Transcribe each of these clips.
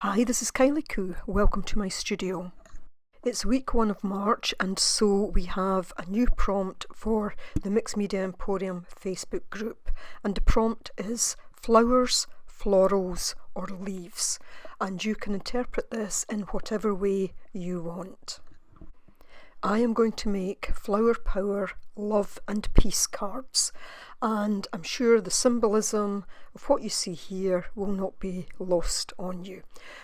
Hi, this is Kylie Coo. Welcome to my studio. It's week 1 of March, and so we have a new prompt for the Mixed Media Emporium Facebook group. And the prompt is flowers, florals, or leaves. And you can interpret this in whatever way you want. I am going to make Flower Power Love and Peace cards, and I'm sure the symbolism of what you see here will not be lost on you.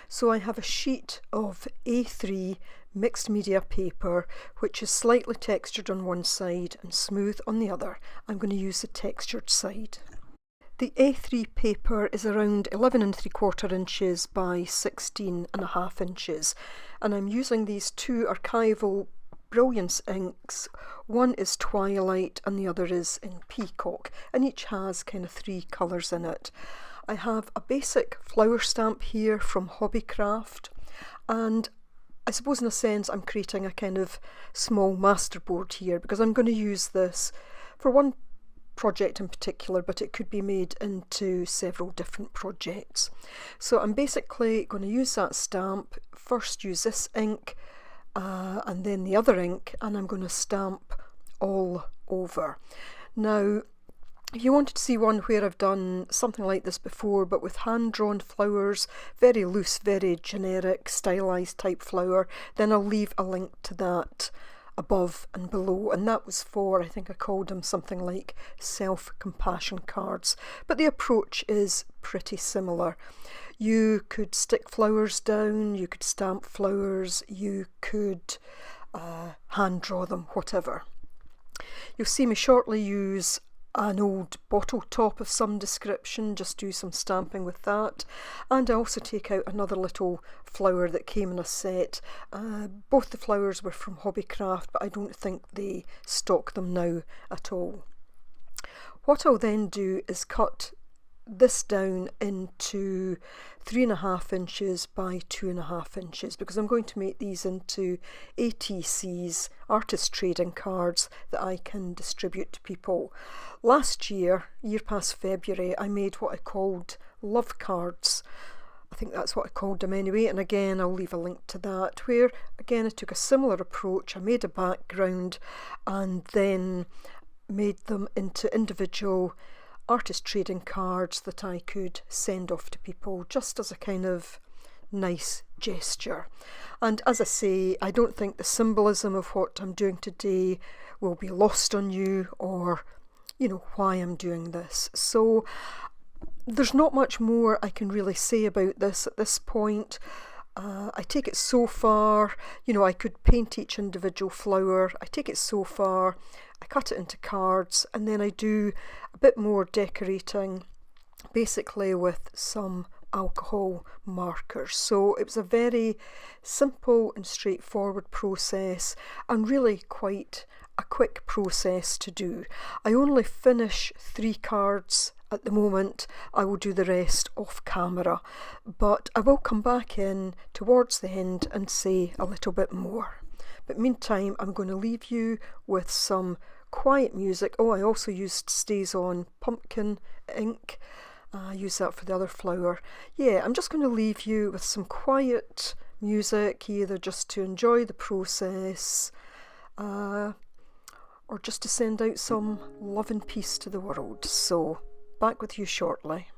So I have a sheet of A3 mixed media paper, which is slightly textured on one side and smooth on the other. I'm going to use the textured side. The A3 paper is around 11 3/4 inches by 16.5 inches, and I'm using these two archival Brilliance inks. One is Twilight and the other is in Peacock, and each has kind of 3 colours in it. I have a basic flower stamp here from Hobbycraft, and I suppose in a sense I'm creating a kind of small masterboard here because I'm going to use this for one project in particular, but it could be made into several different projects. So I'm basically going to use that stamp, first use this ink, and then the other ink, and I'm going to stamp all over. Now, if you wanted to see one where I've done something like this before, but with hand-drawn flowers, very loose, very generic, stylised type flower, then I'll leave a link to that above and below, and that was for, I think I called them something like self-compassion cards, but the approach is pretty similar. You could stick flowers down, you could stamp flowers, you could hand draw them, whatever. You'll see me shortly use an old bottle top of some description, just do some stamping with that, and I also take out another little flower that came in a set. Both the flowers were from Hobbycraft, but I don't think they stock them now at all. What I'll then do is cut this down into 3.5 inches by 2.5 inches because I'm going to make these into ATCs, artist trading cards, that I can distribute to people. Last year past February, I made what I called love cards. I think that's what I called them anyway, and again I'll leave a link to that, where again I took a similar approach. I made a background and then made them into individual artist trading cards that I could send off to people just as a kind of nice gesture. And as I say, I don't think the symbolism of what I'm doing today will be lost on you, or why I'm doing this. So there's not much more I can really say about this at this point. I take it so far, I could paint each individual flower. I take it so far, I cut it into cards, and then I do a bit more decorating, basically with some alcohol markers. So it was a very simple and straightforward process, and really quite a quick process to do. I only finish 3 cards at the moment. I will do the rest off camera, but I will come back in towards the end and say a little bit more. But meantime, I'm going to leave you with some quiet music. Oh, I also used Stays On pumpkin ink. I use that for the other flower. Yeah, I'm just going to leave you with some quiet music, either just to enjoy the process, or just to send out some love and peace to the world. So, back with you shortly.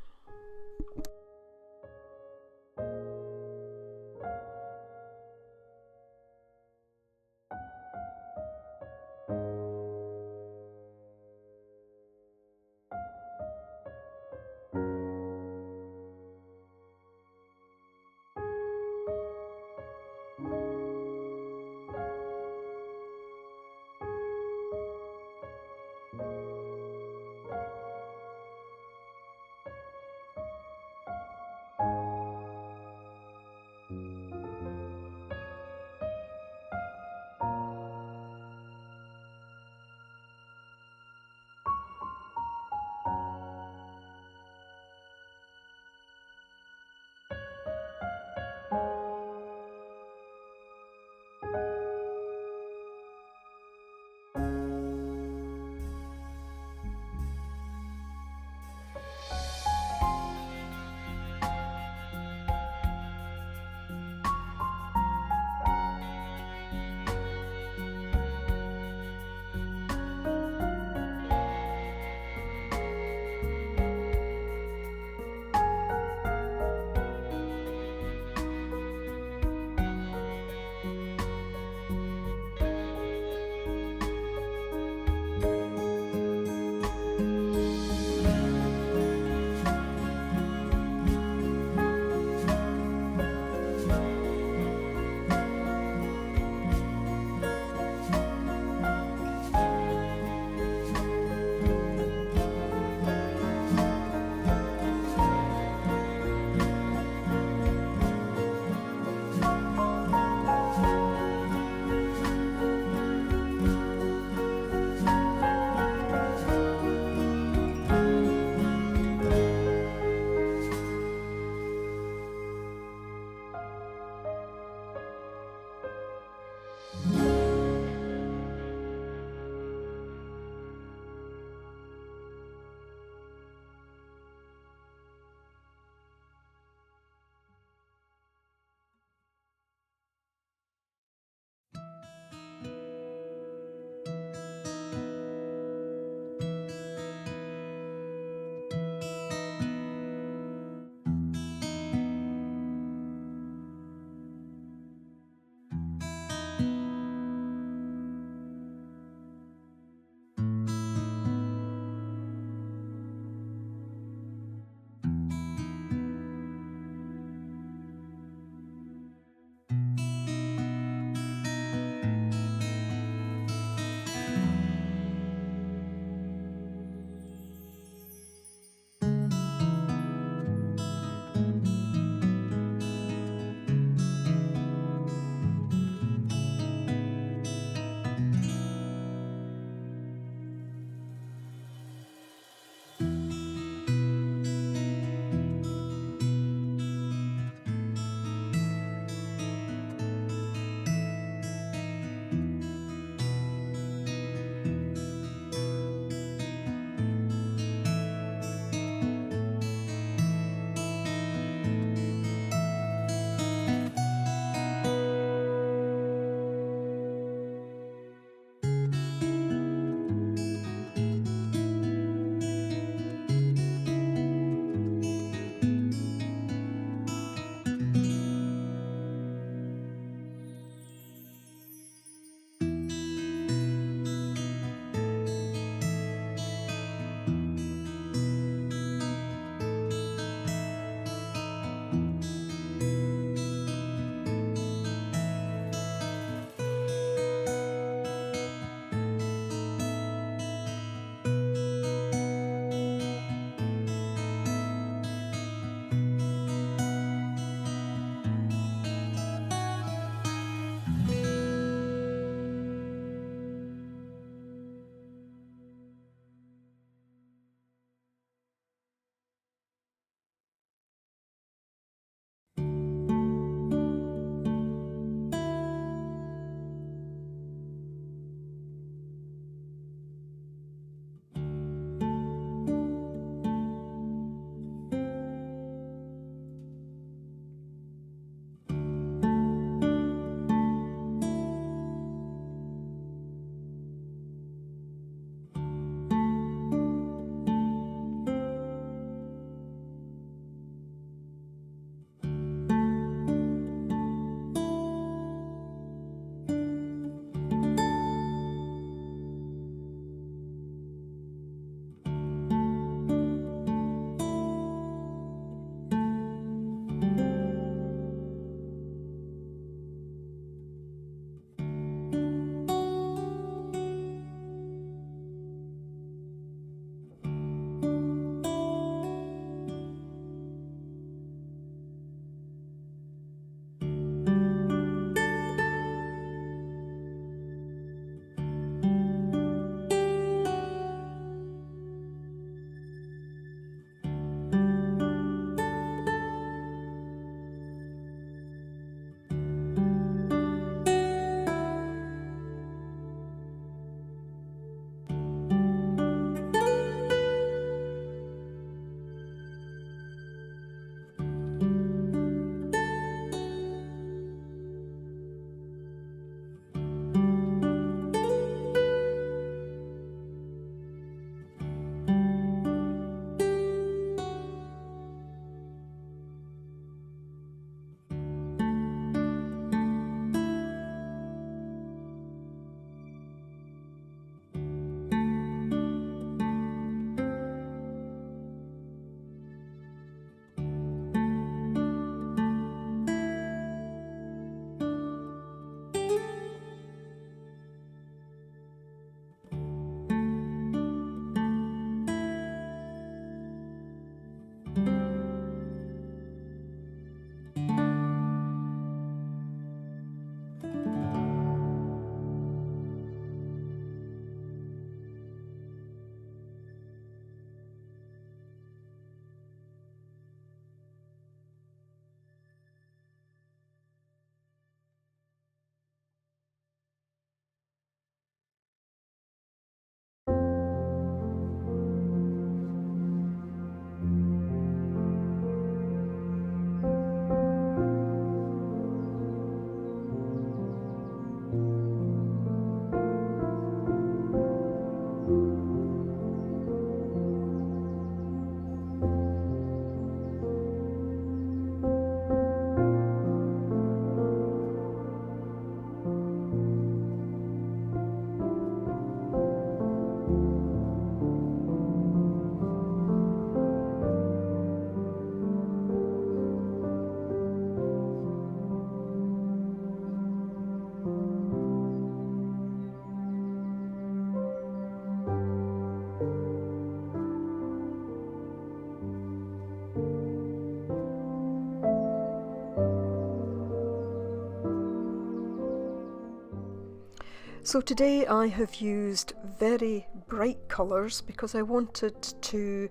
So today I have used very bright colours because I wanted to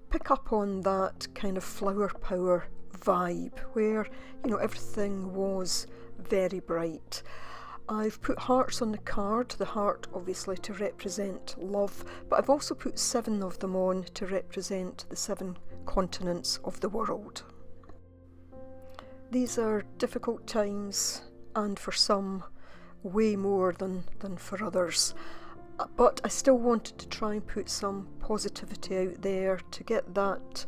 pick up on that kind of flower power vibe where, everything was very bright. I've put hearts on the card, the heart obviously to represent love, but I've also put 7 of them on to represent the 7 continents of the world. These are difficult times, and for some way more than for others, but I still wanted to try and put some positivity out there to get that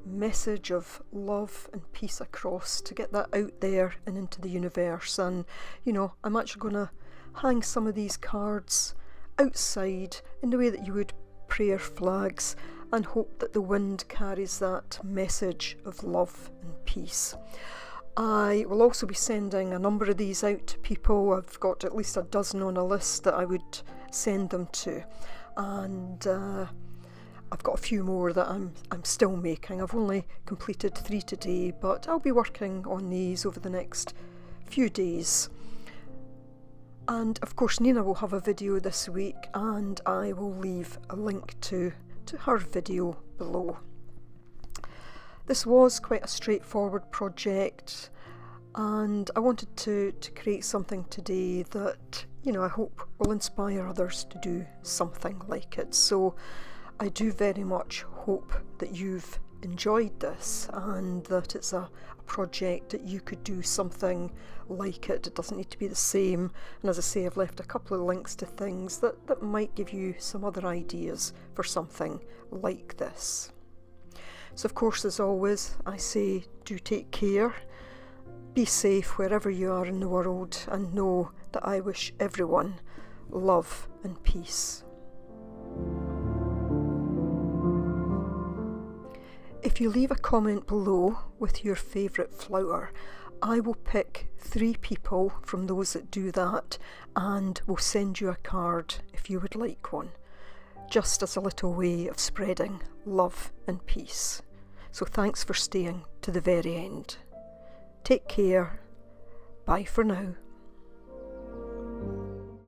message of love and peace across, to get that out there and into the universe. And I'm actually going to hang some of these cards outside in the way that you would prayer flags, and hope that the wind carries that message of love and peace. I will also be sending a number of these out to people. I've got at least a dozen on a list that I would send them to, and I've got a few more that I'm still making. I've only completed 3 today, but I'll be working on these over the next few days. And of course Nina will have a video this week, and I will leave a link to her video below. This was quite a straightforward project, and I wanted to create something today that, I hope will inspire others to do something like it. So I do very much hope that you've enjoyed this and that it's a project that you could do something like it. It doesn't need to be the same. And as I say, I've left a couple of links to things that might give you some other ideas for something like this. So of course, as always, I say do take care, be safe wherever you are in the world, and know that I wish everyone love and peace. If you leave a comment below with your favourite flower, I will pick 3 people from those that do that and will send you a card if you would like one, just as a little way of spreading love and peace. So thanks for staying to the very end. Take care. Bye for now.